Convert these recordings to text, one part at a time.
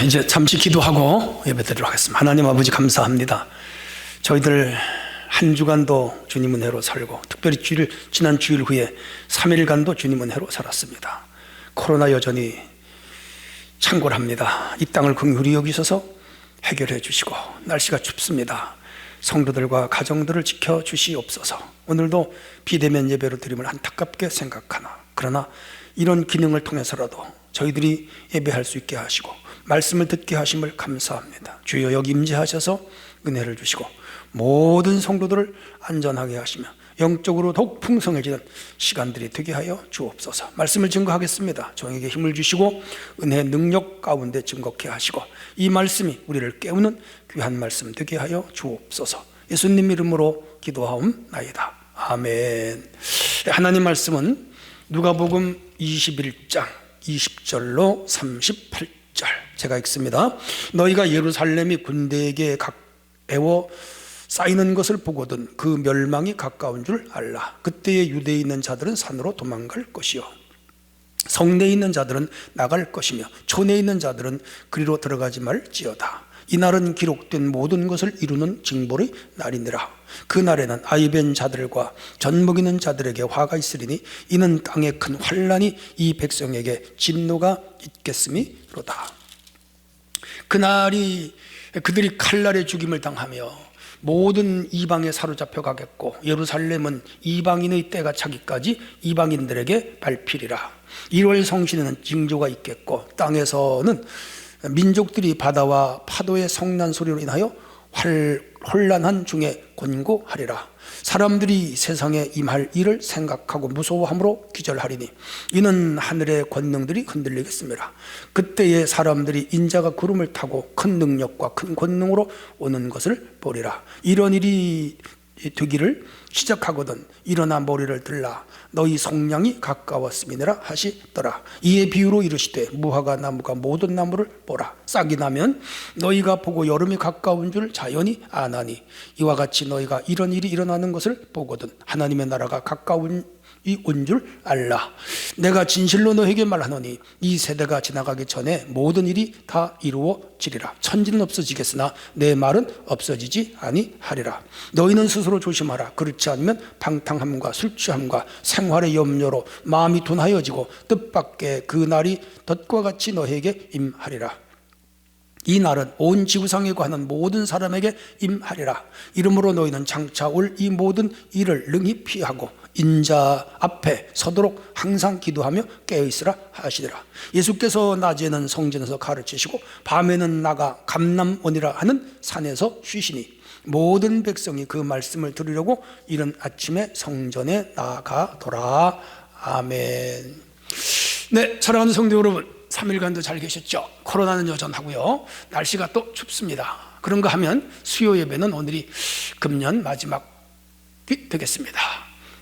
이제 잠시 기도하고 예배드리도록 하겠습니다. 하나님 아버지 감사합니다. 저희들 한 주간도 주님 은혜로 살고 특별히 지난 주일 후에 3일간도 주님 은혜로 살았습니다. 코로나 여전히 창궐합니다. 이 땅을 긍휼히 여기셔서 해결해 주시고, 날씨가 춥습니다. 성도들과 가정들을 지켜주시옵소서. 오늘도 비대면 예배로 드림을 안타깝게 생각하나, 그러나 이런 기능을 통해서라도 저희들이 예배할 수 있게 하시고 말씀을 듣게 하심을 감사합니다. 주여 여기 임재하셔서 은혜를 주시고 모든 성도들을 안전하게 하시며 영적으로 더욱 풍성해지는 시간들이 되게 하여 주옵소서. 말씀을 증거하겠습니다. 종에게 힘을 주시고 은혜의 능력 가운데 증거케 하시고 이 말씀이 우리를 깨우는 귀한 말씀 되게 하여 주옵소서. 예수님 이름으로 기도하옵나이다. 아멘. 하나님 말씀은 누가복음 21장 20절로 38절 제가 읽습니다. 너희가 예루살렘이 군대에게 에워 쌓이는 것을 보거든 그 멸망이 가까운 줄 알라. 그때에 유대에 있는 자들은 산으로 도망갈 것이요 성내에 있는 자들은 나갈 것이며 촌에 있는 자들은 그리로 들어가지 말지어다. 이날은 기록된 모든 것을 이루는 징벌의 날이니라. 그 날에는 아이벤 자들과 젖먹이는 자들에게 화가 있으리니 이는 땅에 큰 환난이 이 백성에게 진노가 있겠음이로다. 그날이 그들이 칼날에 죽임을 당하며 모든 이방에 사로잡혀 가겠고 예루살렘은 이방인의 때가 차기까지 이방인들에게 밟히리라. 1월 성신에는 징조가 있겠고 땅에서는 민족들이 바다와 파도의 성난 소리로 인하여 혼란한 중에 곤고하리라. 사람들이 세상에 임할 일을 생각하고 무서워함으로 기절하리니 이는 하늘의 권능들이 흔들리겠습니다. 그때에 사람들이 인자가 구름을 타고 큰 능력과 큰 권능으로 오는 것을 보리라. 이런 일이 되기를 시작하거든 일어나 머리를 들라. 너희 속량이 가까웠음이니라 하시더라. 이에 비유로 이르시되 무화과 나무가 모든 나무를 보라. 싹이 나면 너희가 보고 여름이 가까운 줄 자연히 아나니 이와 같이 너희가 이런 일이 일어나는 것을 보거든 하나님의 나라가 가까운 온 줄 알라. 내가 진실로 너에게 말하노니 이 세대가 지나가기 전에 모든 일이 다 이루어지리라. 천지는 없어지겠으나 내 말은 없어지지 아니하리라. 너희는 스스로 조심하라. 그렇지 않으면 방탕함과 술 취함과 생활의 염려로 마음이 둔하여지고 뜻밖의 그 날이 덫과 같이 너에게 임하리라. 이 날은 온 지구상에 관한 모든 사람에게 임하리라. 이러므로 너희는 장차 올 이 모든 일을 능히 피하고 인자 앞에 서도록 항상 기도하며 깨어있으라 하시더라. 예수께서 낮에는 성전에서 가르치시고 밤에는 나가 감람원이라 하는 산에서 쉬시니 모든 백성이 그 말씀을 들으려고 이른 아침에 성전에 나가더라. 아멘. 네, 사랑하는 성도 여러분, 3일간도 잘 계셨죠? 코로나는 여전하고요. 날씨가 또 춥습니다. 그런가 하면 수요 예배는 오늘이 금년 마지막이 되겠습니다.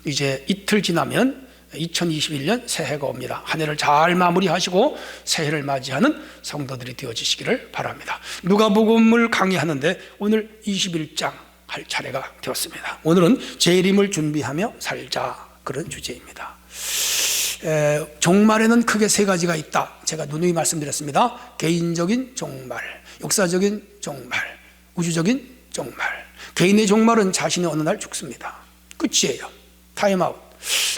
이제 이틀 지나면 2021년 새해가 옵니다. 한 해를 잘 마무리하시고 새해를 맞이하는 성도들이 되어지시기를 바랍니다. 누가복음을 강의하는데 오늘 21장 할 차례가 되었습니다. 오늘은 재림을 준비하며 살자, 그런 주제입니다. 종말에는 크게 세 가지가 있다. 제가 누누이 말씀드렸습니다. 개인적인 종말, 역사적인 종말, 우주적인 종말. 개인의 종말은 자신이 어느 날 죽습니다. 끝이에요. 타임아웃.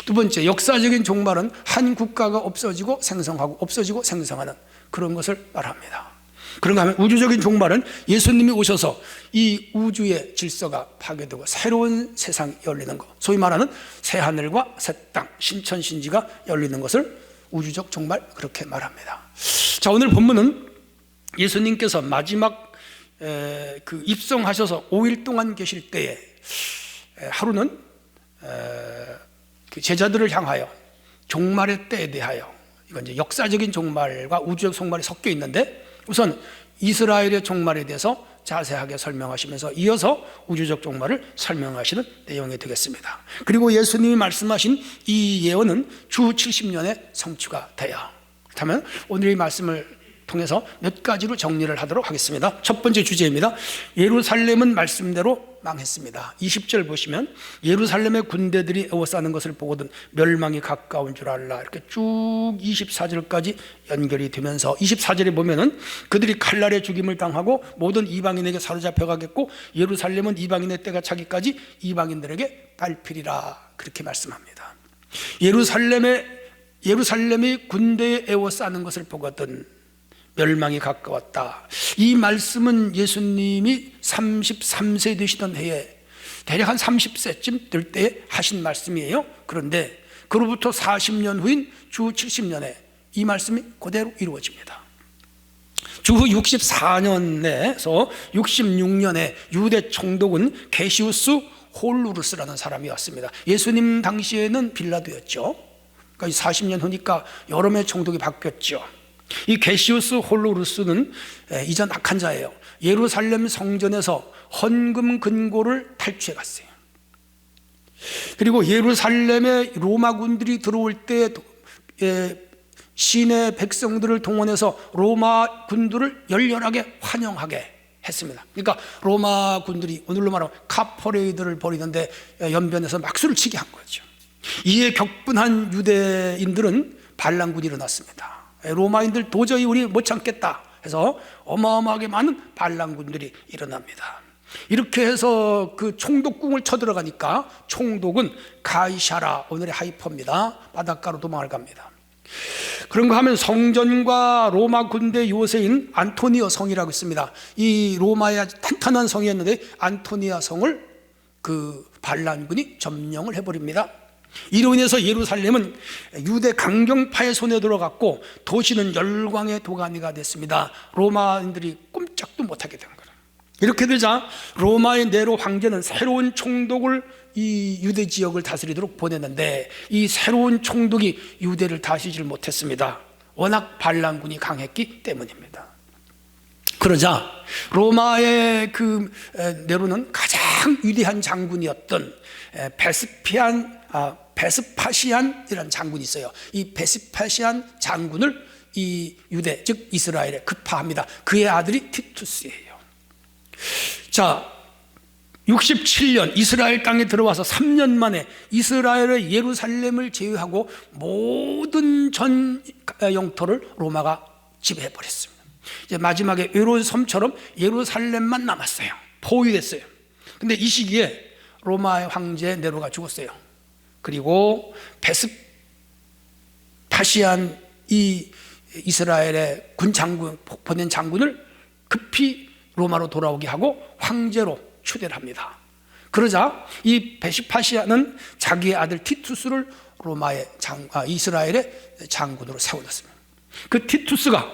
두 번째, 역사적인 종말은 한 국가가 없어지고 생성하고 없어지고 생성하는 그런 것을 말합니다. 그런가 하면 우주적인 종말은 예수님이 오셔서 이 우주의 질서가 파괴되고 새로운 세상이 열리는 것, 소위 말하는 새하늘과 새 땅, 신천신지가 열리는 것을 우주적 종말, 그렇게 말합니다. 자, 오늘 본문은 예수님께서 마지막 그 입성하셔서 5일 동안 계실 때에 하루는 그 제자들을 향하여 종말의 때에 대하여, 이건 이제 역사적인 종말과 우주적 종말이 섞여 있는데 우선 이스라엘의 종말에 대해서 자세하게 설명하시면서 이어서 우주적 종말을 설명하시는 내용이 되겠습니다. 그리고 예수님이 말씀하신 이 예언은 주 70년에 성취가 돼요. 그렇다면 오늘 이 말씀을 통해서 몇 가지로 정리를 하도록 하겠습니다. 첫 번째 주제입니다. 예루살렘은 말씀대로 망했습니다. 20절 보시면 예루살렘의 군대들이 에워싸는 것을 보거든 멸망이 가까운 줄 알라, 이렇게 쭉 24절까지 연결이 되면서 24절에 보면은 그들이 칼날에 죽임을 당하고 모든 이방인에게 사로잡혀가겠고 예루살렘은 이방인의 때가 차기까지 이방인들에게 밟히리라, 그렇게 말씀합니다. 예루살렘이 군대에 에워싸는 것을 보거든 멸망이 가까웠다. 이 말씀은 예수님이 33세 되시던 해에 대략 한 30세쯤 될 때 하신 말씀이에요. 그런데 그로부터 40년 후인 주 70년에 이 말씀이 그대로 이루어집니다. 주후 64년에서 66년에 유대 총독은 게시우스 홀루루스라는 사람이었습니다. 예수님 당시에는 빌라도였죠. 그러니까 40년 후니까 여러 명의 총독이 바뀌었죠. 이 게시우스 홀루루스는 이전 악한 자예요. 예루살렘 성전에서 헌금 금고를 탈취해 갔어요. 그리고 예루살렘에 로마군들이 들어올 때 시내 백성들을 동원해서 로마 군들을 열렬하게 환영하게 했습니다. 그러니까 로마 군들이 오늘로 말하면 카퍼레이드를 벌이는데 연변에서 막수를 치게 한 거죠. 이에 격분한 유대인들은 반란군이 일어났습니다. 로마인들 도저히 우리 못 참겠다 해서 어마어마하게 많은 반란군들이 일어납니다. 이렇게 해서 그 총독궁을 쳐들어가니까 총독은 가이사라, 오늘의 하이퍼입니다. 바닷가로 도망을 갑니다. 그런가 하면 성전과 로마 군대 요새인 안토니아 성이라고 있습니다. 이 로마의 아주 탄탄한 성이었는데 안토니아 성을 그 반란군이 점령을 해버립니다. 이로 인해서 예루살렘은 유대 강경파의 손에 들어갔고 도시는 열광의 도가니가 됐습니다. 로마인들이 꼼짝도 못하게 된 거예요. 이렇게 되자 로마의 네로 황제는 새로운 총독을 이 유대 지역을 다스리도록 보냈는데 이 새로운 총독이 유대를 다스리지 못했습니다. 워낙 반란군이 강했기 때문입니다. 그러자 로마의 그 네로는 가장 위대한 장군이었던 베스파시안이라는 장군이 있어요. 이 베스파시안 장군을 이 유대 즉 이스라엘에 급파합니다. 그의 아들이 티투스예요. 자, 67년 이스라엘 땅에 들어와서 3년 만에 이스라엘의 예루살렘을 제외하고 모든 전 영토를 로마가 지배해 버렸습니다. 이제 마지막에 외로운 섬처럼 예루살렘만 남았어요. 포위됐어요. 근데 이 시기에 로마의 황제 네로가 죽었어요. 그리고 베스파시안 이 이스라엘의 군 장군 보낸 장군을 급히 로마로 돌아오게 하고 황제로 추대를 합니다. 그러자 이 베스파시아는 자기의 아들 티투스를 로마의 이스라엘의 장군으로 세워놨습니다. 그 티투스가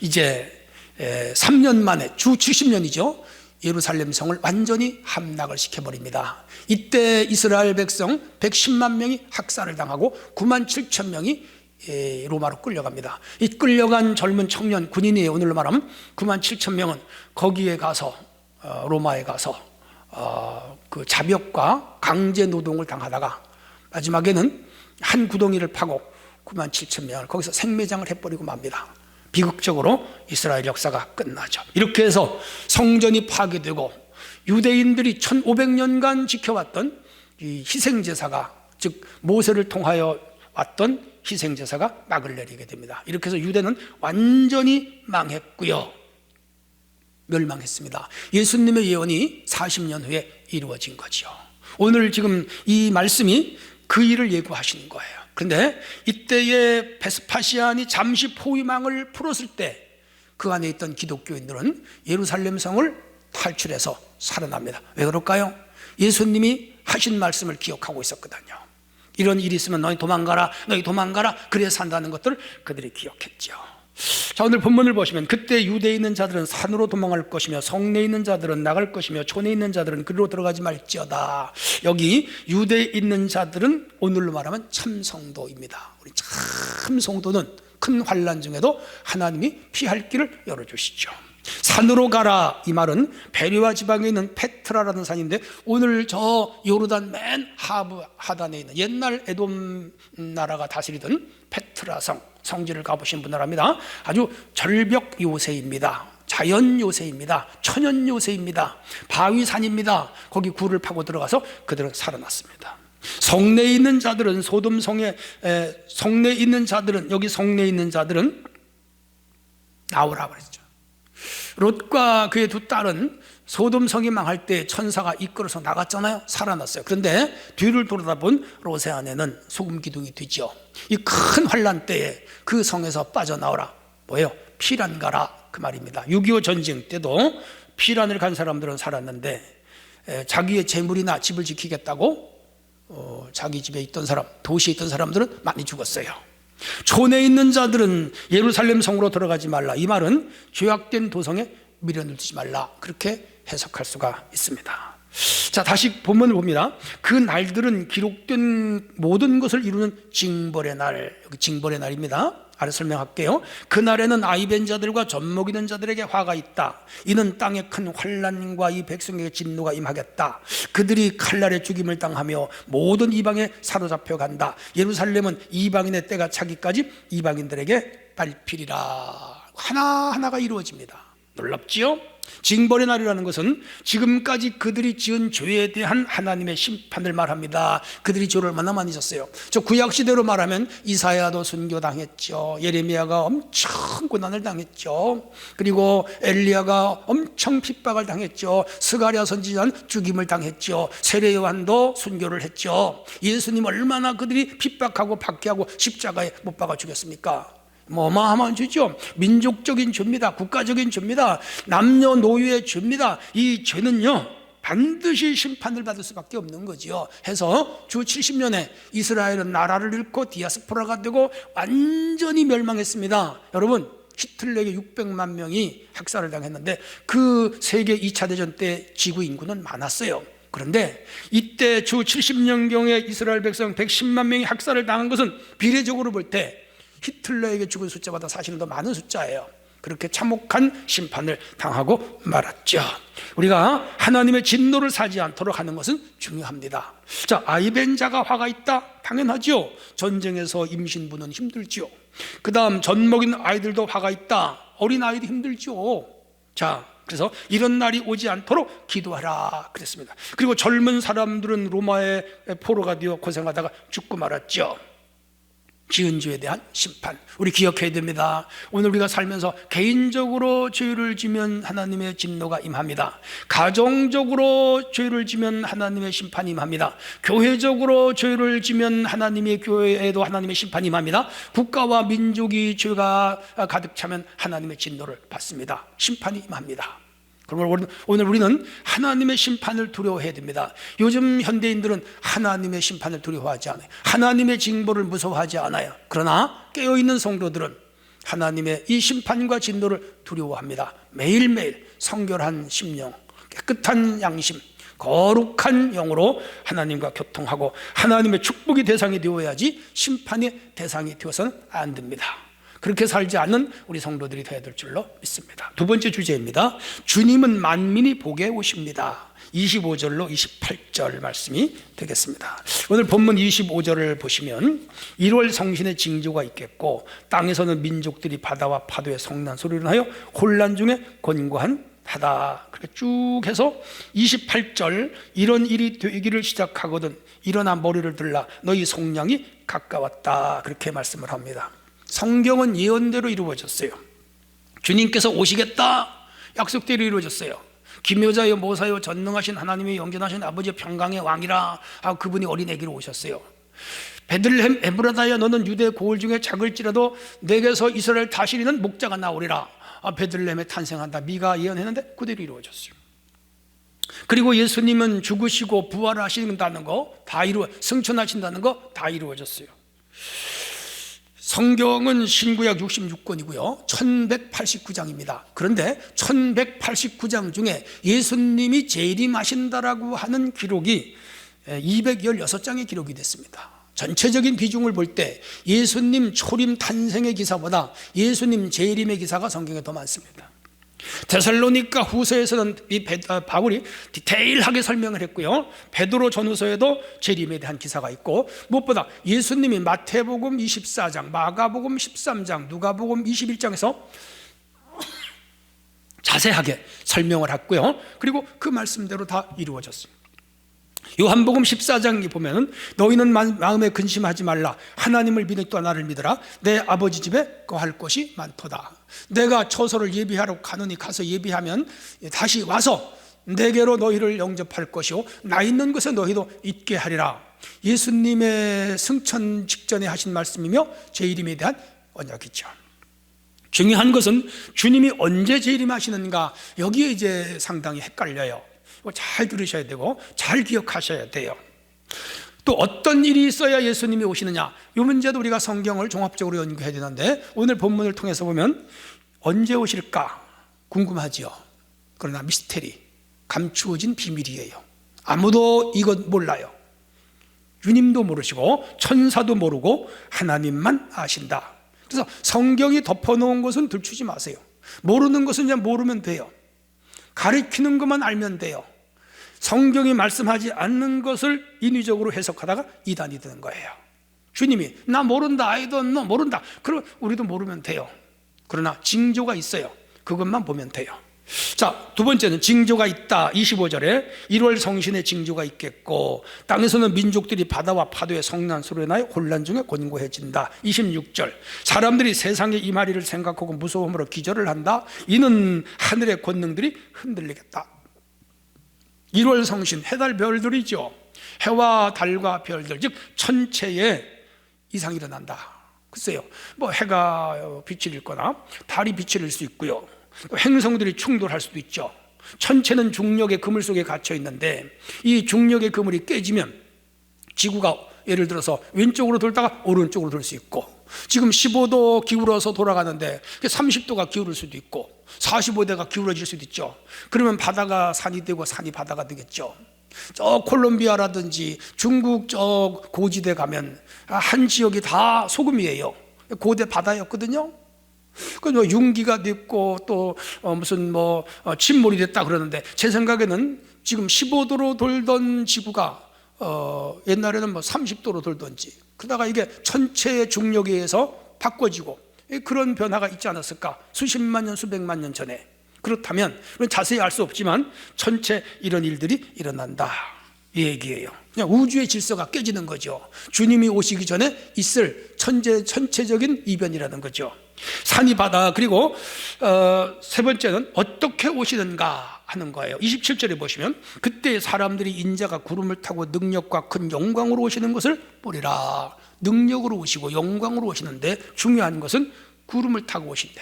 이제 3년 만에 주 70년이죠. 예루살렘 성을 완전히 함락을 시켜버립니다. 이때 이스라엘 백성 110만 명이 학살을 당하고 9만 7천 명이 로마로 끌려갑니다. 이 끌려간 젊은 청년 군인이에요. 오늘로 말하면 9만 7천 명은 거기에 가서 로마에 가서 그 자벽과 강제 노동을 당하다가 마지막에는 한 구덩이를 파고 9만 7천 명을 거기서 생매장을 해버리고 맙니다. 비극적으로 이스라엘 역사가 끝나죠. 이렇게 해서 성전이 파괴되고 유대인들이 1500년간 지켜왔던 이 희생제사가 즉 모세를 통하여 왔던 희생제사가 막을 내리게 됩니다. 이렇게 해서 유대는 완전히 망했고요. 멸망했습니다. 예수님의 예언이 40년 후에 이루어진 거죠. 오늘 지금 이 말씀이 그 일을 예고하시는 거예요. 그런데 이때의 베스파시안이 잠시 포위망을 풀었을 때 그 안에 있던 기독교인들은 예루살렘 성을 탈출해서 살아납니다. 왜 그럴까요? 예수님이 하신 말씀을 기억하고 있었거든요. 이런 일이 있으면 너희 도망가라, 너희 도망가라, 그래야 산다는 것들을 그들이 기억했죠. 자, 오늘 본문을 보시면 그때 유대에 있는 자들은 산으로 도망할 것이며 성내에 있는 자들은 나갈 것이며 촌에 있는 자들은 그리로 들어가지 말지어다. 여기 유대에 있는 자들은 오늘로 말하면 참성도입니다. 우리 참성도는 큰 환난 중에도 하나님이 피할 길을 열어주시죠. 산으로 가라, 이 말은 베레아 지방에 있는 페트라라는 산인데 오늘 저 요르단 맨 하단에 있는 옛날 에돔 나라가 다스리던 페트라 성, 성지를 가보신 분들 압니다. 아주 절벽 요새입니다. 자연 요새입니다. 천연 요새입니다. 바위산입니다. 거기 굴을 파고 들어가서 그들은 살아났습니다. 성내에 있는 자들은 소돔 성에 성내에 있는 자들은 여기 성내에 있는 자들은 나오라 그랬죠. 롯과 그의 두 딸은 소돔 성이 망할 때 천사가 이끌어서 나갔잖아요. 살아났어요. 그런데 뒤를 돌아다본 롯의 아내는 소금 기둥이 되죠. 이 큰 환란 때에 그 성에서 빠져나오라. 뭐예요? 피란 가라 그 말입니다. 6.25 전쟁 때도 피란을 간 사람들은 살았는데 자기의 재물이나 집을 지키겠다고 자기 집에 있던 사람, 도시에 있던 사람들은 많이 죽었어요. 촌에 있는 자들은 예루살렘 성으로 들어가지 말라. 이 말은 죄악된 도성에 밀어넣지 말라. 그렇게 해석할 수가 있습니다. 자, 다시 본문을 봅니다. 그 날들은 기록된 모든 것을 이루는 징벌의 날, 여기 징벌의 날입니다. 아래 설명할게요. 그날에는 아이벤 자들과 젖먹이는 자들에게 화가 있다. 이는 땅에 큰 환난과 이 백성에게 진노가 임하겠다. 그들이 칼날에 죽임을 당하며 모든 이방에 사로잡혀 간다. 예루살렘은 이방인의 때가 차기까지 이방인들에게 밟히리라. 하나하나가 이루어집니다. 놀랍지요? 징벌의 날이라는 것은 지금까지 그들이 지은 죄에 대한 하나님의 심판을 말합니다. 그들이 죄를 얼마나 많이 졌어요. 저 구약시대로 말하면 이사야도 순교당했죠. 예레미야가 엄청 고난을 당했죠. 그리고 엘리야가 엄청 핍박을 당했죠. 스가랴 선지자는 죽임을 당했죠. 세례 요한도 순교를 했죠. 예수님 얼마나 그들이 핍박하고 박해하고 십자가에 못 박아 죽였습니까? 어마어마한 죄죠. 민족적인 죄입니다. 국가적인 죄입니다. 남녀노유의 죄입니다. 이 죄는요 반드시 심판을 받을 수밖에 없는 거지요. 해서 주 70년에 이스라엘은 나라를 잃고 디아스포라가 되고 완전히 멸망했습니다. 여러분, 히틀러에게 600만 명이 학살을 당했는데 그 세계 2차 대전 때 지구 인구는 많았어요. 그런데 이때 주 70년경에 이스라엘 백성 110만 명이 학살을 당한 것은 비례적으로 볼 때 히틀러에게 죽은 숫자보다 사실은 더 많은 숫자예요. 그렇게 참혹한 심판을 당하고 말았죠. 우리가 하나님의 진노를 사지 않도록 하는 것은 중요합니다. 자, 아이벤자가 화가 있다? 당연하죠. 전쟁에서 임신부는 힘들죠. 그 다음 젖먹인 아이들도 화가 있다. 어린 아이도 힘들죠. 자, 그래서 이런 날이 오지 않도록 기도하라 그랬습니다. 그리고 젊은 사람들은 로마의 포로가 되어 고생하다가 죽고 말았죠. 지은 죄에 대한 심판, 우리 기억해야 됩니다. 오늘 우리가 살면서 개인적으로 죄를 지면 하나님의 진노가 임합니다. 가정적으로 죄를 지면 하나님의 심판이 임합니다. 교회적으로 죄를 지면 하나님의 교회에도 하나님의 심판이 임합니다. 국가와 민족이 죄가 가득 차면 하나님의 진노를 받습니다. 심판이 임합니다. 그러므로 오늘 우리는 하나님의 심판을 두려워해야 됩니다. 요즘 현대인들은 하나님의 심판을 두려워하지 않아요. 하나님의 징벌을 무서워하지 않아요. 그러나 깨어있는 성도들은 하나님의 이 심판과 진노를 두려워합니다. 매일매일 성결한 심령, 깨끗한 양심, 거룩한 영으로 하나님과 교통하고 하나님의 축복의 대상이 되어야지 심판의 대상이 되어서는 안 됩니다. 그렇게 살지 않는 우리 성도들이 되어야 될 줄로 믿습니다. 두 번째 주제입니다. 주님은 만민이 복에 오십니다. 25절로 28절 말씀이 되겠습니다. 오늘 본문 25절을 보시면 1월 성신의 징조가 있겠고 땅에서는 민족들이 바다와 파도의 성난 소리를 하여 혼란 중에 권고한 하다. 그렇게 쭉 해서 28절 이런 일이 되기를 시작하거든 일어나 머리를 들라 너희 속량이 가까웠다. 그렇게 말씀을 합니다. 성경은 예언대로 이루어졌어요. 주님께서 오시겠다 약속대로 이루어졌어요. 기묘자여 모사여 전능하신 하나님의 영전하신 아버지의 평강의 왕이라 그분이 어린애기로 오셨어요. 베들레헴 에브라다야 너는 유대 고을 중에 작을지라도 내게서 이스라엘 다스리는 목자가 나오리라. 베들레헴에 탄생한다. 미가 예언했는데 그대로 이루어졌어요. 그리고 예수님은 죽으시고 부활하신다는 거 다 승천하신다는 거 다 이루어졌어요. 성경은 신구약 66권이고요 1189장입니다 그런데 1189장 중에 예수님이 재림하신다라고 하는 기록이 216장의 기록이 됐습니다. 전체적인 비중을 볼 때 예수님 초림 탄생의 기사보다 예수님 재림의 기사가 성경에 더 많습니다. 데살로니가 후서에서는 바울이 디테일하게 설명을 했고요, 베드로 전후서에도 재림에 대한 기사가 있고, 무엇보다 예수님이 마태복음 24장, 마가복음 13장, 누가복음 21장에서 자세하게 설명을 했고요, 그리고 그 말씀대로 다 이루어졌습니다. 요한복음 14장에 보면 너희는 마음에 근심하지 말라, 하나님을 믿으니 또 나를 믿으라, 내 아버지 집에 거할 곳이 많도다. 내가 처소를 예비하러 가느니 가서 예비하면 다시 와서 내게로 너희를 영접할 것이요 나 있는 곳에 너희도 있게 하리라. 예수님의 승천 직전에 하신 말씀이며 재림에 대한 언약이죠. 중요한 것은 주님이 언제 재림하시는가, 여기에 이제 상당히 헷갈려요. 잘 들으셔야 되고 잘 기억하셔야 돼요. 또 어떤 일이 있어야 예수님이 오시느냐, 이 문제도 우리가 성경을 종합적으로 연구해야 되는데, 오늘 본문을 통해서 보면 언제 오실까 궁금하지요. 그러나 미스테리, 감추어진 비밀이에요. 아무도 이것 몰라요. 주님도 모르시고 천사도 모르고 하나님만 아신다. 그래서 성경이 덮어놓은 것은 들추지 마세요. 모르는 것은 그냥 모르면 돼요. 가리키는 것만 알면 돼요. 성경이 말씀하지 않는 것을 인위적으로 해석하다가 이단이 되는 거예요. 주님이 나 모른다, I don't know, 모른다, 그럼 우리도 모르면 돼요. 그러나 징조가 있어요. 그것만 보면 돼요. 자, 두 번째는 징조가 있다. 25절에 1월 성신의 징조가 있겠고, 땅에서는 민족들이 바다와 파도의 성난 소리에 인하여 혼란 중에 곤고해진다. 26절 사람들이 세상에 임하리를 생각하고 무서움으로 기절을 한다. 이는 하늘의 권능들이 흔들리겠다. 1월 성신, 해달 별들이죠. 해와 달과 별들, 즉 천체에 이상이 일어난다. 글쎄요, 뭐 해가 빛을 잃거나 달이 빛을 잃을 수 있고요, 행성들이 충돌할 수도 있죠. 천체는 중력의 그물 속에 갇혀 있는데, 이 중력의 그물이 깨지면 지구가 예를 들어서 왼쪽으로 돌다가 오른쪽으로 돌 수 있고, 지금 15도 기울어서 돌아가는데 30도가 기울을 수도 있고 45도가 기울어질 수도 있죠. 그러면 바다가 산이 되고 산이 바다가 되겠죠. 저 콜롬비아라든지 중국 저 고지대 가면 한 지역이 다 소금이에요. 고대 바다였거든요. 그 융기가 됐고 또 무슨 침몰이 됐다 그러는데, 제 생각에는 지금 15도로 돌던 지구가 옛날에는 30도로 돌던지, 그러다가 이게 천체의 중력에 의해서 바꿔지고 그런 변화가 있지 않았을까, 수십만 년 수백만 년 전에. 그렇다면 자세히 알 수 없지만 천체 이런 일들이 일어난다 이 얘기예요. 그냥 우주의 질서가 깨지는 거죠. 주님이 오시기 전에 있을 천체적인 이변이라는 거죠. 산이 바다, 그리고 세 번째는 어떻게 오시는가 하는 거예요. 27절에 보시면 그때 사람들이 인자가 구름을 타고 능력과 큰 영광으로 오시는 것을 보리라. 능력으로 오시고 영광으로 오시는데, 중요한 것은 구름을 타고 오신대.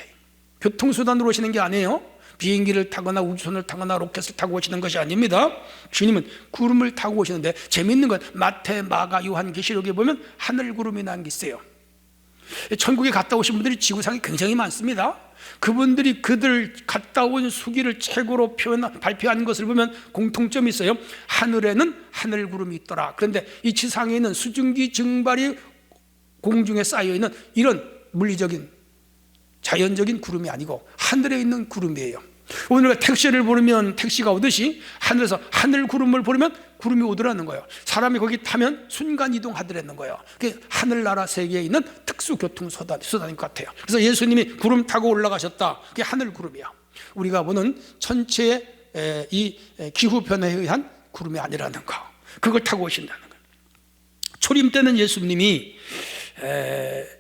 교통수단으로 오시는 게 아니에요. 비행기를 타거나 우주선을 타거나 로켓을 타고 오시는 것이 아닙니다. 주님은 구름을 타고 오시는데, 재미있는 건 마태, 마가, 요한, 계시록에 보면 하늘 구름이 난 게 있어요. 천국에 갔다 오신 분들이 지구상에 굉장히 많습니다. 그분들이 그들 갔다 온 수기를 책으로 발표한 것을 보면 공통점이 있어요. 하늘에는 하늘 구름이 있더라. 그런데 이 지상에 있는 수증기 증발이 공중에 쌓여있는 이런 물리적인 자연적인 구름이 아니고 하늘에 있는 구름이에요. 오늘 택시를 부르면 택시가 오듯이 하늘에서 하늘 구름을 부르면 구름이 오더라는 거예요. 사람이 거기 타면 순간 이동하더라는 거예요. 그게 하늘나라 세계에 있는 특수 교통수단인 것 같아요. 그래서 예수님이 구름 타고 올라가셨다. 그게 하늘 구름이야. 우리가 보는 천체의 이 기후 변화에 의한 구름이 아니라는 거, 그걸 타고 오신다는 거예요. 초림 때는 예수님이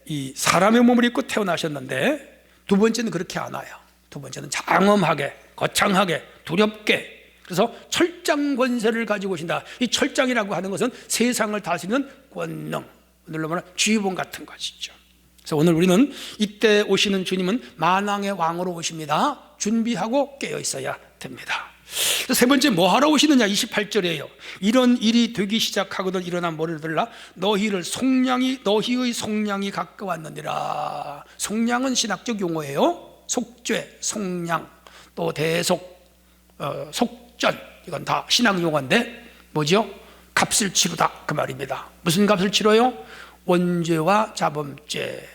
이 사람의 몸을 입고 태어나셨는데, 두 번째는 그렇게 안 와요. 두 번째는 장엄하게, 거창하게, 두렵게, 그래서 철장 권세를 가지고 오신다. 이 철장이라고 하는 것은 세상을 다스리는 권능, 오늘로 말하면 쥐봉 같은 것이죠. 그래서 오늘 우리는 이때 오시는 주님은 만왕의 왕으로 오십니다. 준비하고 깨어 있어야 됩니다. 세 번째, 뭐하러 오시느냐? 28절이에요. 이런 일이 되기 시작하거든 일어나 머리를 들라 너희의 속량이 가까웠느니라. 속량은 신학적 용어예요. 속죄, 속량, 또 대속, 속전, 이건 다 신학 용어인데 뭐죠? 값을 치르다, 그 말입니다. 무슨 값을 치러요? 원죄와 자범죄,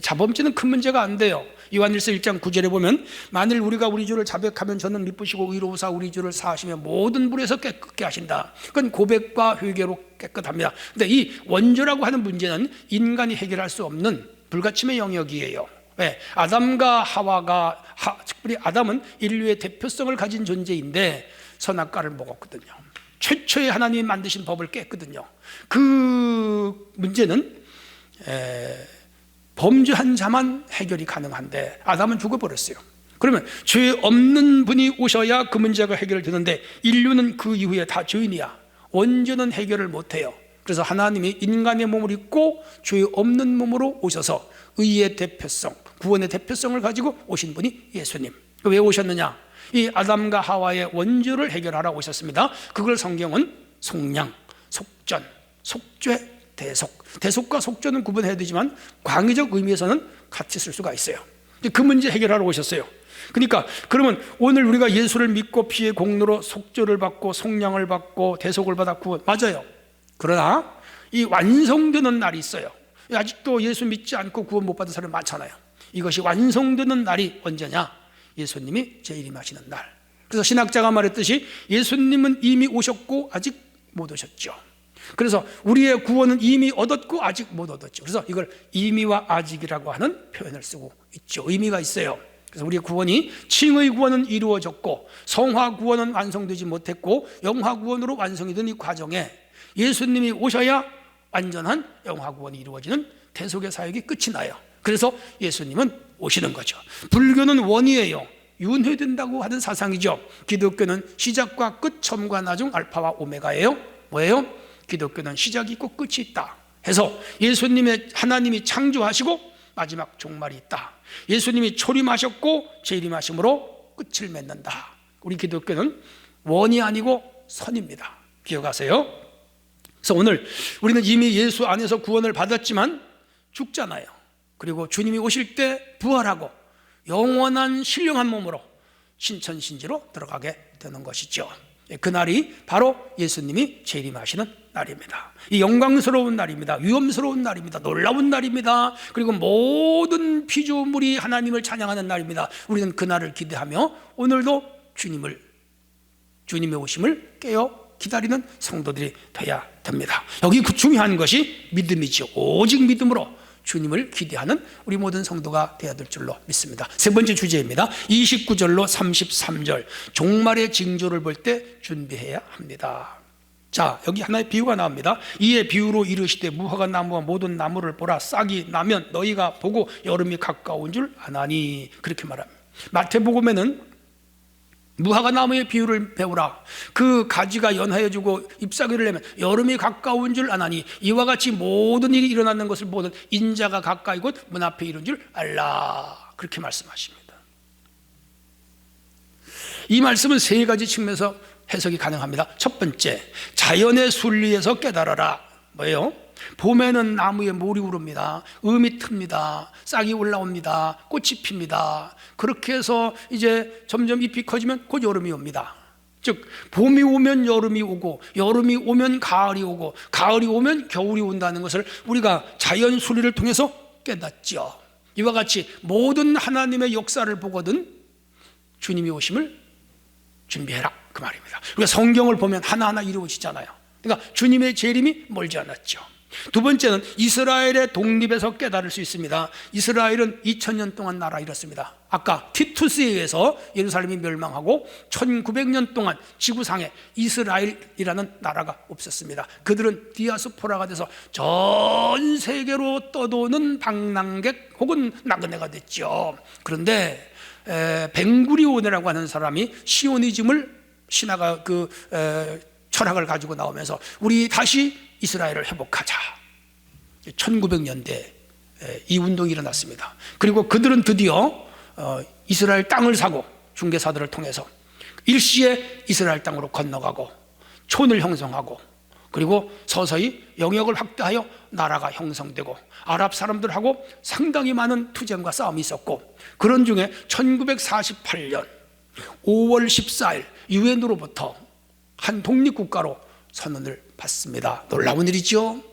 자범죄는 큰 문제가 안 돼요. 요한일서 1장 9절에 보면 만일 우리가 우리 주를 자백하면 저는 미쁘시고 의로우사 우리 주를 사하시며 모든 불에서 깨끗게 하신다. 그건 고백과 회개로 깨끗합니다. 근데 이 원죄라고 하는 문제는 인간이 해결할 수 없는 불가침의 영역이에요. 왜? 아담과 하와가 특별히 아담은 인류의 대표성을 가진 존재인데 선악과를 먹었거든요. 최초의 하나님이 만드신 법을 깼거든요. 그 문제는 범죄한 자만 해결이 가능한데 아담은 죽어버렸어요. 그러면 죄 없는 분이 오셔야 그 문제가 해결되는데 인류는 그 이후에 다 죄인이야. 원죄는 해결을 못해요. 그래서 하나님이 인간의 몸을 입고 죄 없는 몸으로 오셔서 의의 대표성, 구원의 대표성을 가지고 오신 분이 예수님. 왜 오셨느냐? 이 아담과 하와의 원죄를 해결하러 오셨습니다. 그걸 성경은 속량, 속전, 속죄, 대속. 대속과 속죄는 구분해야 되지만 광의적 의미에서는 같이 쓸 수가 있어요. 그 문제 해결하러 오셨어요. 그러니까 그러면 오늘 우리가 예수를 믿고 피의 공로로 속죄를 받고 속량을 받고 대속을 받았고 맞아요. 그러나 이 완성되는 날이 있어요. 아직도 예수 믿지 않고 구원 못 받은 사람이 많잖아요. 이것이 완성되는 날이 언제냐? 예수님이 재림하시는 날. 그래서 신학자가 말했듯이 예수님은 이미 오셨고 아직 못 오셨죠. 그래서 우리의 구원은 이미 얻었고 아직 못 얻었죠. 그래서 이걸 이미와 아직이라고 하는 표현을 쓰고 있죠. 의미가 있어요. 그래서 우리의 구원이 칭의 구원은 이루어졌고 성화 구원은 완성되지 못했고 영화 구원으로 완성이 된 이 과정에 예수님이 오셔야 완전한 영화 구원이 이루어지는 대속의 사역이 끝이 나요. 그래서 예수님은 오시는 거죠. 불교는 원이에요. 윤회된다고 하는 사상이죠. 기독교는 시작과 끝, 처음과 나중, 알파와 오메가예요. 뭐예요? 기독교는 시작이 있고 끝이 있다 해서 예수님의 하나님이 창조하시고 마지막 종말이 있다. 예수님이 초림하셨고 재림하심으로 끝을 맺는다. 우리 기독교는 원이 아니고 선입니다. 기억하세요? 그래서 오늘 우리는 이미 예수 안에서 구원을 받았지만 죽잖아요. 그리고 주님이 오실 때 부활하고 영원한 신령한 몸으로 신천신지로 들어가게 되는 것이죠. 그날이 바로 예수님이 재림하시는 날입니다. 이 영광스러운 날입니다. 위엄스러운 날입니다. 놀라운 날입니다. 그리고 모든 피조물이 하나님을 찬양하는 날입니다. 우리는 그날을 기대하며 오늘도 주님의 오심을 깨어 기다리는 성도들이 되어야 됩니다. 여기 중요한 것이 믿음이죠. 오직 믿음으로 주님을 기대하는 우리 모든 성도가 되어야 될 줄로 믿습니다. 세 번째 주제입니다. 29절로 33절 종말의 징조를 볼 때 준비해야 합니다. 자, 여기 하나의 비유가 나옵니다. 이에 비유로 이르시되 무화과 나무와 모든 나무를 보라. 싹이 나면 너희가 보고 여름이 가까운 줄 아나니. 그렇게 말합니다. 마태복음에는 무화과 나무의 비유를 배우라. 그 가지가 연하여지고 잎사귀를 내면 여름이 가까운 줄 아나니 이와 같이 모든 일이 일어나는 것을 보는 인자가 가까이 곧 문 앞에 이른 줄 알라. 그렇게 말씀하십니다. 이 말씀은 세 가지 측면에서 해석이 가능합니다. 첫 번째, 자연의 순리에서 깨달아라. 뭐예요? 봄에는 나무에 몰이 오릅니다. 음이 틉니다. 싹이 올라옵니다. 꽃이 핍니다. 그렇게 해서 이제 점점 잎이 커지면 곧 여름이 옵니다. 즉 봄이 오면 여름이 오고 여름이 오면 가을이 오고 가을이 오면 겨울이 온다는 것을 우리가 자연 순리를 통해서 깨닫죠. 이와 같이 모든 하나님의 역사를 보거든 주님이 오심을 준비해라, 그 말입니다. 우리가 성경을 보면 하나하나 이루어지잖아요. 그러니까 주님의 재림이 멀지 않았죠. 두 번째는 이스라엘의 독립에서 깨달을 수 있습니다. 이스라엘은 2000년 동안 나라 잃었습니다. 아까 티투스에 의해서 예루살렘이 멸망하고 1900년 동안 지구상에 이스라엘이라는 나라가 없었습니다. 그들은 디아스포라가 돼서 전 세계로 떠도는 방랑객 혹은 나그네가 됐죠. 그런데 벵구리온이라고 하는 사람이 시오니즘을 신화가 철학을 가지고 나오면서 우리 다시 이스라엘을 회복하자. 1900년대 이 운동이 일어났습니다. 그리고 그들은 드디어 이스라엘 땅을 사고 중개사들을 통해서 일시에 이스라엘 땅으로 건너가고 촌을 형성하고 그리고 서서히 영역을 확대하여 나라가 형성되고 아랍 사람들하고 상당히 많은 투쟁과 싸움이 있었고 그런 중에 1948년 5월 14일 유엔으로부터 한 독립국가로 선언을 받습니다. 놀라운 일이죠.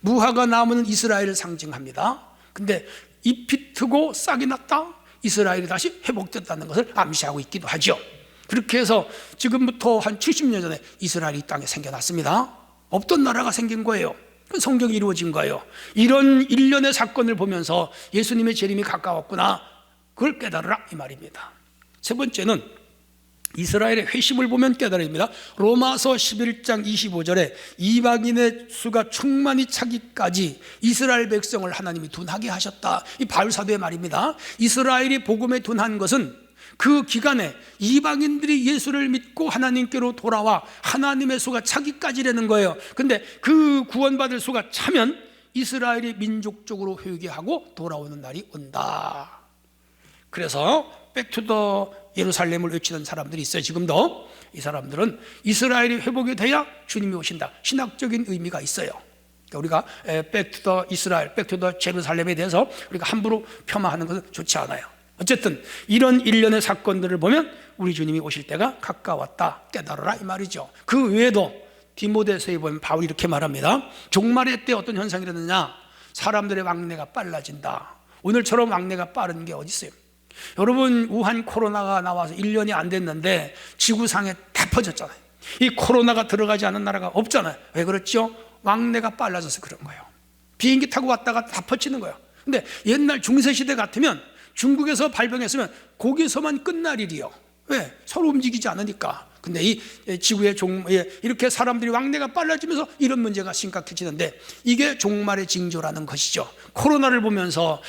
무화과 나무는 이스라엘을 상징합니다. 근데 잎이 트고 싹이 났다, 이스라엘이 다시 회복됐다는 것을 암시하고 있기도 하죠. 그렇게 해서 지금부터 한 70년 전에 이스라엘이 이 땅에 생겨났습니다. 없던 나라가 생긴 거예요. 성경이 이루어진 거예요. 이런 일련의 사건을 보면서 예수님의 재림이 가까웠구나, 그걸 깨달으라 이 말입니다. 세 번째는 이스라엘의 회심을 보면 깨달아집니다. 로마서 11장 25절에 이방인의 수가 충만히 차기까지 이스라엘 백성을 하나님이 둔하게 하셨다, 이 바울 사도의 말입니다. 이스라엘이 복음에 둔한 것은 그 기간에 이방인들이 예수를 믿고 하나님께로 돌아와 하나님의 수가 차기까지라는 거예요. 근데 그 구원받을 수가 차면 이스라엘이 민족적으로 회개하고 돌아오는 날이 온다. 그래서 백투더 예루살렘을 외치는 사람들이 있어요. 지금도 이 사람들은 이스라엘이 회복이 돼야 주님이 오신다, 신학적인 의미가 있어요. 그러니까 우리가 백투더 이스라엘, 백투더 제루살렘에 대해서 우리가 함부로 폄하하는 것은 좋지 않아요. 어쨌든 이런 일련의 사건들을 보면 우리 주님이 오실 때가 가까웠다, 깨달아라 이 말이죠. 그 외에도 디모데서에 보면 바울이 이렇게 말합니다. 종말의 때 어떤 현상이 일어나느냐, 사람들의 왕래가 빨라진다. 오늘처럼 왕래가 빠른 게 어디 있어요? 여러분, 우한 코로나가 나와서 1년이 안 됐는데 지구상에 다 퍼졌잖아요. 이 코로나가 들어가지 않은 나라가 없잖아요. 왜 그렇죠? 왕래가 빨라져서 그런 거예요. 비행기 타고 왔다가 다 퍼지는 거예요. 근데 옛날 중세시대 같으면 중국에서 발병했으면 거기서만 끝날 일이요. 왜? 서로 움직이지 않으니까. 근데 이 지구의 이렇게 사람들이 왕래가 빨라지면서 이런 문제가 심각해지는데, 이게 종말의 징조라는 것이죠. 코로나를 보면서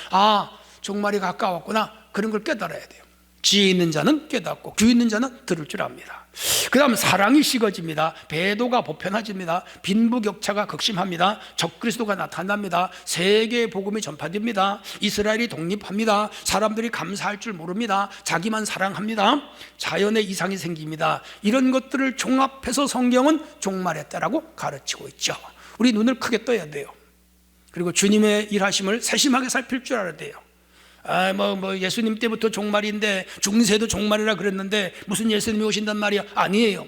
종말이 가까웠구나, 그런 걸 깨달아야 돼요. 지혜 있는 자는 깨닫고 귀 있는 자는 들을 줄 압니다. 그 다음 사랑이 식어집니다. 배도가 보편화집니다. 빈부격차가 극심합니다. 적그리스도가 나타납니다. 세계의 복음이 전파됩니다. 이스라엘이 독립합니다. 사람들이 감사할 줄 모릅니다. 자기만 사랑합니다. 자연의 이상이 생깁니다. 이런 것들을 종합해서 성경은 종말의 때라고 가르치고 있죠. 우리 눈을 크게 떠야 돼요. 그리고 주님의 일하심을 세심하게 살필 줄 알아야 돼요. 예수님 때부터 종말인데, 중세도 종말이라 그랬는데 무슨 예수님이 오신단 말이야? 아니에요.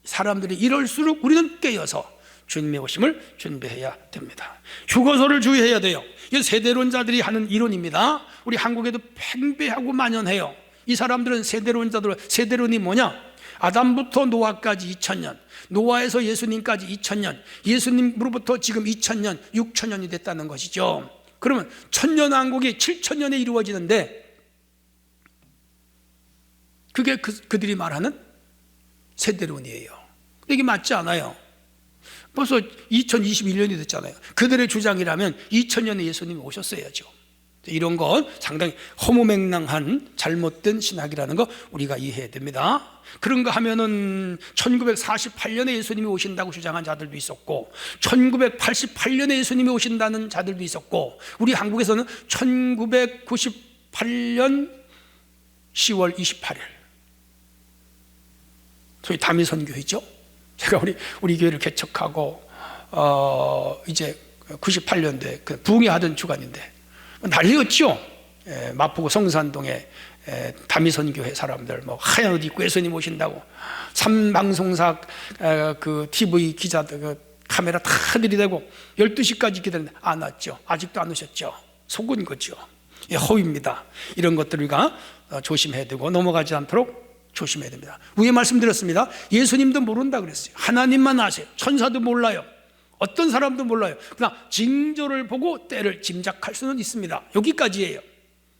사람들이 이럴수록 우리는 깨어서 주님의 오심을 준비해야 됩니다. 휴거소를 주의해야 돼요. 이건 세대론자들이 하는 이론입니다. 우리 한국에도 팽배하고 만연해요. 이 사람들은 세대론이 뭐냐? 아담부터 노아까지 2000년, 노아에서 예수님까지 2000년, 예수님으로부터 지금 2000년, 6000년이 됐다는 것이죠. 그러면 천년왕국이 7000년에 이루어지는데, 그게 그들이 말하는 세대론이에요. 근데 이게 맞지 않아요. 벌써 2021년이 됐잖아요. 그들의 주장이라면 2000년에 예수님이 오셨어야죠. 이런 건 상당히 허무맹랑한 잘못된 신학이라는 거 우리가 이해해야 됩니다. 그런가 하면은 1948년에 예수님이 오신다고 주장한 자들도 있었고, 1988년에 예수님이 오신다는 자들도 있었고, 우리 한국에서는 1998년 10월 28일 소위 다미선교회죠. 제가 우리 교회를 개척하고 이제 98년도에 그 부흥회하던 주간인데 난리였죠. 마포구 성산동에 다미선교회 사람들 하얀 옷 입고 예수님 오신다고, 삼방송사 그 TV 기자들 그 카메라 다 들이대고 12시까지 기다렸는데 안 왔죠. 아직도 안 오셨죠. 속은 거죠. 허위입니다. 이런 것들 우리가 조심해야 되고 넘어가지 않도록 조심해야 됩니다. 위에 말씀드렸습니다. 예수님도 모른다 그랬어요. 하나님만 아세요. 천사도 몰라요. 어떤 사람도 몰라요. 그러나 징조를 보고 때를 짐작할 수는 있습니다. 여기까지예요.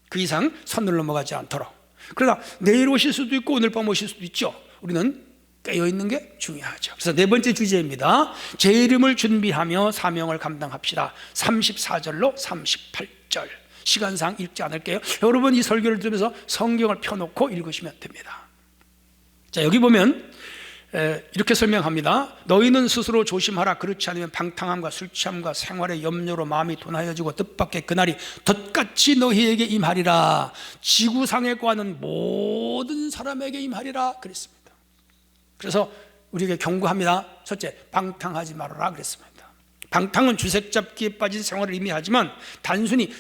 그 이상 선을 넘어가지 않도록. 그러나 내일 오실 수도 있고 오늘 밤 오실 수도 있죠. 우리는 깨어있는 게 중요하죠. 그래서 네 번째 주제입니다. 제 이름을 준비하며 사명을 감당합시다. 34절로 38절. 시간상 읽지 않을게요. 여러분 이 설교를 들으면서 성경을 펴놓고 읽으시면 됩니다. 자, 여기 보면 이렇게 설명합니다. 너희는 스스로 조심하라. 그렇지 않으면 방탕함과 술 취함과 생활의 염려로 마음이 둔하여지고 뜻밖의 그날이 덧같이 너희에게 임하리라. 지구상에 거하는 모든 사람에게 임하리라 그랬습니다. 그래서 우리에게 경고합니다. 첫째, 방탕하지 말아라 그랬습니다. 방탕은 주색 잡기에 빠진 생활을 의미하지만 단순히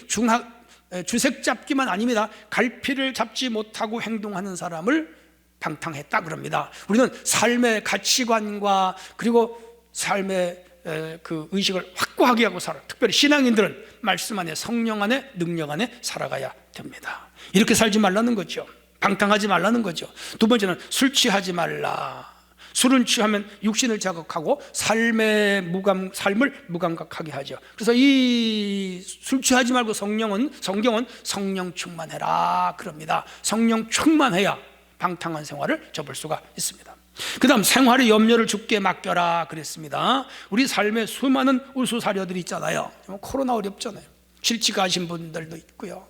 주색 잡기만 아닙니다. 갈피를 잡지 못하고 행동하는 사람을 방탕했다 그럽니다. 우리는 삶의 가치관과 그리고 삶의 그 의식을 확고하게 하고 살아. 특별히 신앙인들은 말씀 안에, 성령 안에, 능력 안에 살아가야 됩니다. 이렇게 살지 말라는 거죠. 방탕하지 말라는 거죠. 두 번째는 술 취하지 말라. 술은 취하면 육신을 자극하고 삶을 무감각하게 하죠. 그래서 이 술 취하지 말고 성경은 성령 충만해라 그럽니다. 성령 충만해야 방탕한 생활을 접을 수가 있습니다. 그 다음 생활의 염려를 주께 맡겨라 그랬습니다. 우리 삶에 수많은 우수사려들이 있잖아요. 코로나 어렵잖아요. 실치가 하신 분들도 있고요,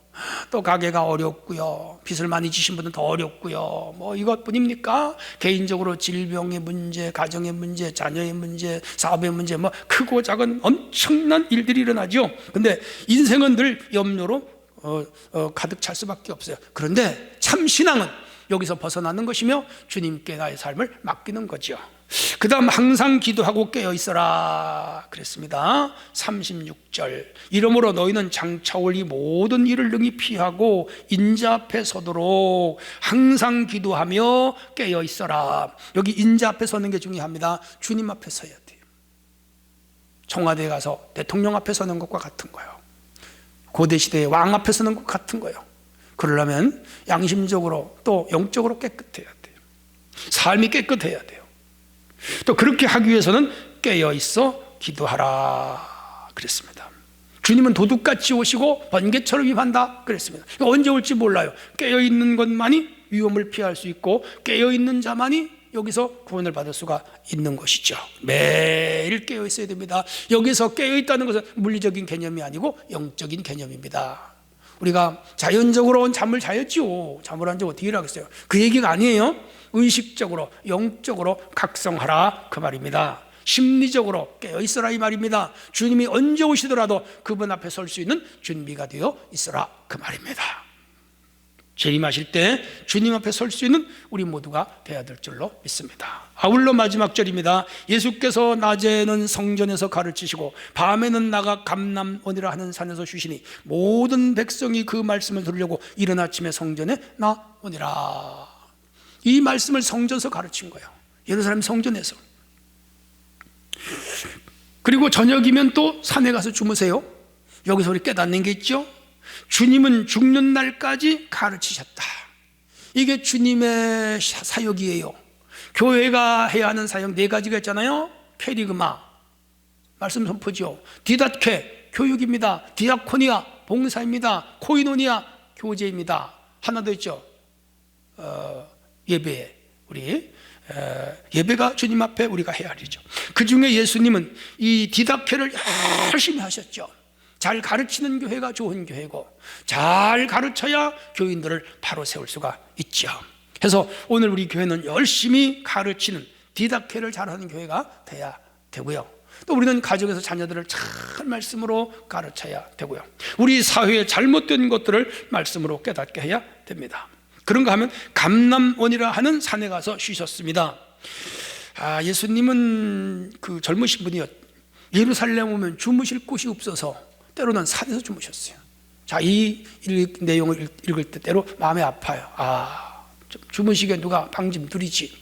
또 가게가 어렵고요, 빚을 많이 지신 분은 더 어렵고요. 뭐 이것뿐입니까? 개인적으로 질병의 문제, 가정의 문제, 자녀의 문제, 사업의 문제, 뭐 크고 작은 엄청난 일들이 일어나죠. 근데 인생은 늘 염려로 가득 찰 수밖에 없어요. 그런데 참 신앙은 여기서 벗어나는 것이며 주님께 나의 삶을 맡기는 거죠. 그 다음 항상 기도하고 깨어 있어라 그랬습니다. 36절 이러므로 너희는 장차올 이 모든 일을 능히 피하고 인자 앞에 서도록 항상 기도하며 깨어 있어라. 여기 인자 앞에 서는 게 중요합니다. 주님 앞에 서야 돼요. 청와대에 가서 대통령 앞에 서는 것과 같은 거예요. 고대시대의 왕 앞에 서는 것 같은 거예요. 그러려면 양심적으로 또 영적으로 깨끗해야 돼요. 삶이 깨끗해야 돼요. 또 그렇게 하기 위해서는 깨어있어 기도하라 그랬습니다. 주님은 도둑같이 오시고 번개처럼 임한다 그랬습니다. 언제 올지 몰라요. 깨어있는 것만이 위험을 피할 수 있고 깨어있는 자만이 여기서 구원을 받을 수가 있는 것이죠. 매일 깨어있어야 됩니다. 여기서 깨어있다는 것은 물리적인 개념이 아니고 영적인 개념입니다. 우리가 자연적으로 잠을 자였지요. 잠을 안 자고 어떻게 일하겠어요? 그 얘기가 아니에요. 의식적으로 영적으로 각성하라 그 말입니다. 심리적으로 깨어있어라 이 말입니다. 주님이 언제 오시더라도 그분 앞에 설 수 있는 준비가 되어 있어라 그 말입니다. 재림하실 때 주님 앞에 설 수 있는 우리 모두가 되어야 될 줄로 믿습니다. 아울러 마지막 절입니다. 예수께서 낮에는 성전에서 가르치시고 밤에는 나가 감람원이라 하는 산에서 쉬시니 모든 백성이 그 말씀을 들으려고 이른 아침에 성전에 나오니라. 이 말씀을 성전에서 가르친 거예요. 예루살렘 성전에서. 그리고 저녁이면 또 산에 가서 주무세요. 여기서 우리 깨닫는 게 있죠. 주님은 죽는 날까지 가르치셨다. 이게 주님의 사역이에요. 교회가 해야 하는 사역 네 가지가 있잖아요. 캐리그마, 말씀 선포죠. 디다케, 교육입니다. 디아코니아, 봉사입니다. 코이노니아, 교제입니다. 하나 더 있죠. 예배, 우리 예배가 주님 앞에 우리가 해야 하죠. 그 중에 예수님은 이 디다케를 열심히 하셨죠. 잘 가르치는 교회가 좋은 교회고 잘 가르쳐야 교인들을 바로 세울 수가 있죠. 그래서 오늘 우리 교회는 열심히 가르치는 디다케를 잘하는 교회가 돼야 되고요. 또 우리는 가정에서 자녀들을 잘 말씀으로 가르쳐야 되고요. 우리 사회의 잘못된 것들을 말씀으로 깨닫게 해야 됩니다. 그런가 하면 감람원이라 하는 산에 가서 쉬셨습니다. 예수님은 그 젊으신 분이요, 예루살렘 오면 주무실 곳이 없어서 때로는 산에서 주무셨어요. 자, 이 내용을 읽을 때 때로 마음이 아파요. 좀 주무시게 누가 방 좀 들이지.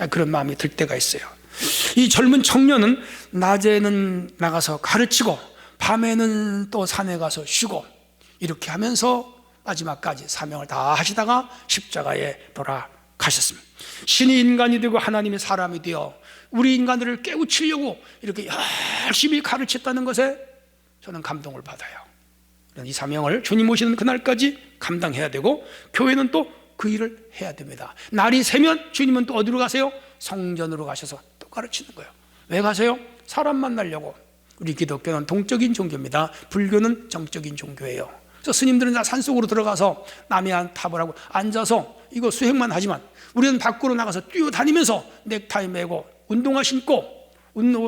그런 마음이 들 때가 있어요. 이 젊은 청년은 낮에는 나가서 가르치고 밤에는 또 산에 가서 쉬고 이렇게 하면서 마지막까지 사명을 다 하시다가 십자가에 돌아가셨습니다. 신이 인간이 되고 하나님이 사람이 되어 우리 인간들을 깨우치려고 이렇게 열심히 가르쳤다는 것에 저는 감동을 받아요. 이 사명을 주님 오시는 그날까지 감당해야 되고 교회는 또 그 일을 해야 됩니다. 날이 새면 주님은 또 어디로 가세요? 성전으로 가셔서 또 가르치는 거예요. 왜 가세요? 사람 만나려고. 우리 기독교는 동적인 종교입니다. 불교는 정적인 종교예요. 그래서 스님들은 다 산속으로 들어가서 남의 탑을 하고 앉아서 이거 수행만 하지만 우리는 밖으로 나가서 뛰어다니면서 넥타이 매고 운동화 신고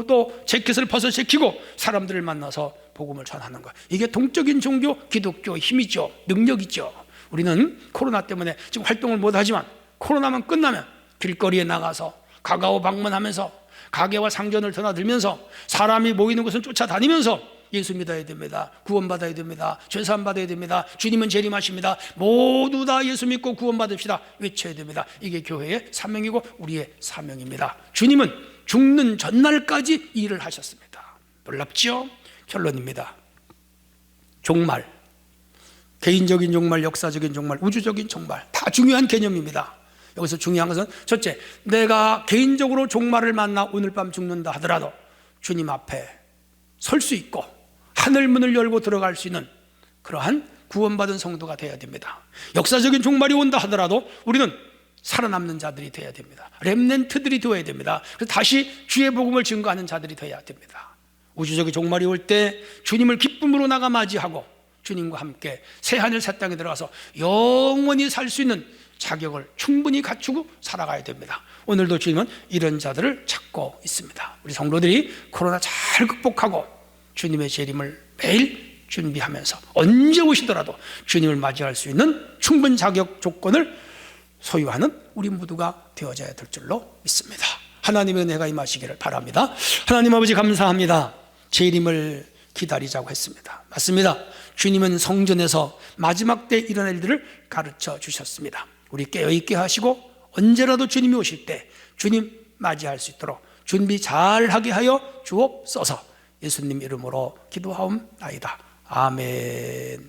또 재킷을 벗어 제키고 사람들을 만나서 복음을 전하는 것. 이게 동적인 종교 기독교의 힘이죠. 능력이죠. 우리는 코로나 때문에 지금 활동을 못하지만 코로나만 끝나면 길거리에 나가서 가가오 방문하면서 가게와 상전을 드나들면서 사람이 모이는 곳을 쫓아다니면서 예수 믿어야 됩니다. 구원받아야 됩니다. 죄사함 받아야 됩니다. 주님은 재림하십니다. 모두 다 예수 믿고 구원받읍시다. 외쳐야 됩니다. 이게 교회의 사명이고 우리의 사명입니다. 주님은 죽는 전날까지 일을 하셨습니다. 놀랍지요? 결론입니다. 종말, 개인적인 종말, 역사적인 종말, 우주적인 종말 다 중요한 개념입니다. 여기서 중요한 것은 첫째, 내가 개인적으로 종말을 만나 오늘 밤 죽는다 하더라도 주님 앞에 설 수 있고 하늘 문을 열고 들어갈 수 있는 그러한 구원받은 성도가 되어야 됩니다. 역사적인 종말이 온다 하더라도 우리는 살아남는 자들이 되어야 됩니다. 렘넌트들이 되어야 됩니다. 그래서 다시 주의 복음을 증거하는 자들이 되어야 됩니다. 우주적인 종말이 올 때 주님을 기쁨으로 나가 맞이하고 주님과 함께 새 하늘 새 땅에 들어가서 영원히 살 수 있는 자격을 충분히 갖추고 살아가야 됩니다. 오늘도 주님은 이런 자들을 찾고 있습니다. 우리 성도들이 코로나 잘 극복하고 주님의 재림을 매일 준비하면서 언제 오시더라도 주님을 맞이할 수 있는 충분 자격 조건을 소유하는 우리 모두가 되어져야 될 줄로 믿습니다. 하나님의 은혜가 임하시기를 바랍니다. 하나님 아버지 감사합니다. 재림을 기다리자고 했습니다. 맞습니다. 주님은 성전에서 마지막 때 일어날 일들을 가르쳐 주셨습니다. 우리 깨어있게 하시고 언제라도 주님이 오실 때 주님 맞이할 수 있도록 준비 잘하게 하여 주옵소서. 예수님 이름으로 기도하옵나이다. 아멘.